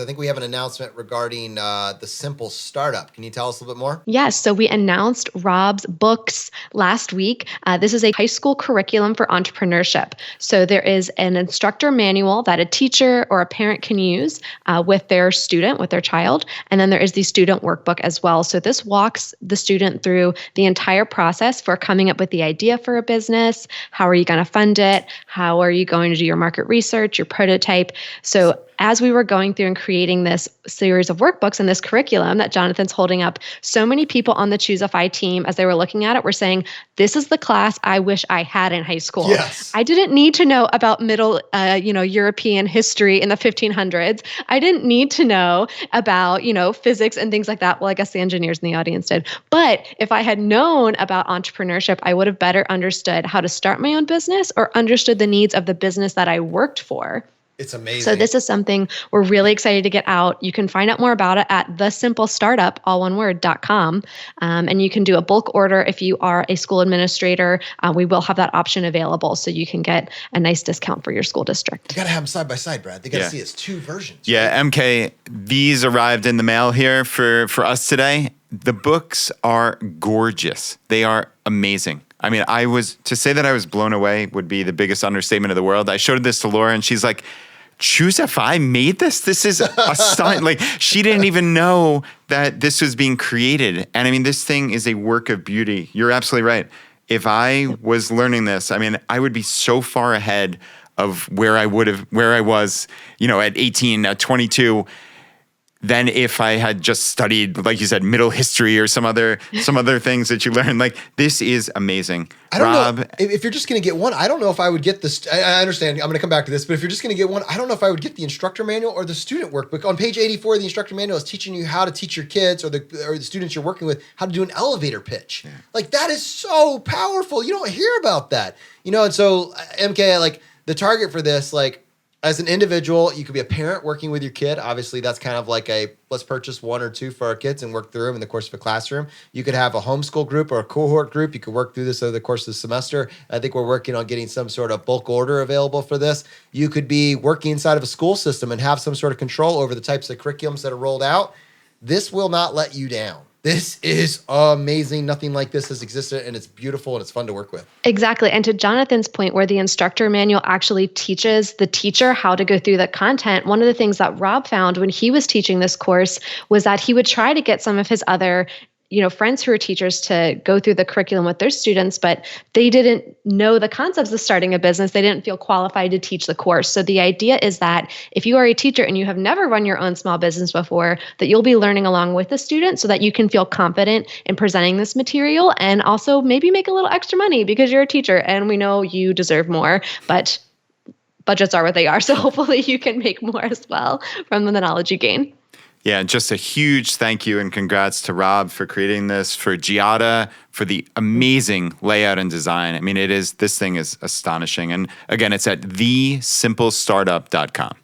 I think we have an announcement regarding the Simple Startup. Can you tell us a little bit more? Yes, so we announced Rob's books last week. This is a high school curriculum for entrepreneurship. So there is an instructor manual that a teacher or a parent can use with their student, with their child. And then there is the student workbook as well. So this walks the student through the entire process for coming up with the idea for a business. How are you going to fund it? How are you going to do your market research, your prototype? So as we were going through and creating this series of workbooks and this curriculum that Jonathan's holding up, so many people on the ChooseFI team, as they were looking at it, were saying, this is the class I wish I had in high school. Yes. I didn't need to know about middle, European history in the 1500s. I didn't need to know about, physics and things like that. Well, I guess the engineers in the audience did. But if I had known about entrepreneurship, I would have better understood how to start my own business or understood the needs of the business that I worked for. It's amazing. So this is something we're really excited to get out. You can find out more about it at thesimplestartup, all one word.com. And you can do a bulk order if you are a school administrator. We will have that option available so you can get a nice discount for your school district. You got to have them side by side, Brad. They got to see it's two versions. Yeah, right? MK, these arrived in the mail here for us today. The books are gorgeous. They are amazing. I mean, to say that I was blown away would be the biggest understatement of the world. I showed this to Laura and she's like, ChooseFI made this? This is astonishing. Like, she didn't even know that this was being created. And I mean, this thing is a work of beauty. You're absolutely right. If I was learning this, I mean, I would be so far ahead of where I was, at 18, at 22, than if I had just studied, like you said, middle history or some other things that you learn. Like, this is amazing. I don't Rob, know if you're just going to get one. I don't know if I would get this. I understand. I'm going to come back to this, but if you're just going to get one, I don't know if I would get the instructor manual or the student workbook. On page 84, the instructor manual is teaching you how to teach your kids or the students you're working with how to do an elevator pitch. Yeah. Like, that is so powerful. You don't hear about that, And so MK, like, the target for this, like, as an individual, you could be a parent working with your kid. Obviously, that's kind of like let's purchase one or two for our kids and work through them in the course of a classroom. You could have a homeschool group or a cohort group. You could work through this over the course of the semester. I think we're working on getting some sort of bulk order available for this. You could be working inside of a school system and have some sort of control over the types of curriculums that are rolled out. This will not let you down. This is amazing. Nothing like this has existed, and it's beautiful, and it's fun to work with. Exactly. And to Jonathan's point, where the instructor manual actually teaches the teacher how to go through the content, one of the things that Rob found when he was teaching this course was that he would try to get some of his other friends who are teachers to go through the curriculum with their students, but they didn't know the concepts of starting a business. They didn't feel qualified to teach the course. So the idea is that if you are a teacher and you have never run your own small business before, that you'll be learning along with the student so that you can feel confident in presenting this material and also maybe make a little extra money because you're a teacher and we know you deserve more, but budgets are what they are. So hopefully you can make more as well from the knowledge you gain. Yeah, just a huge thank you and congrats to Rob for creating this, for Giada, for the amazing layout and design. I mean, this thing is astonishing. And again, it's at thesimplestartup.com.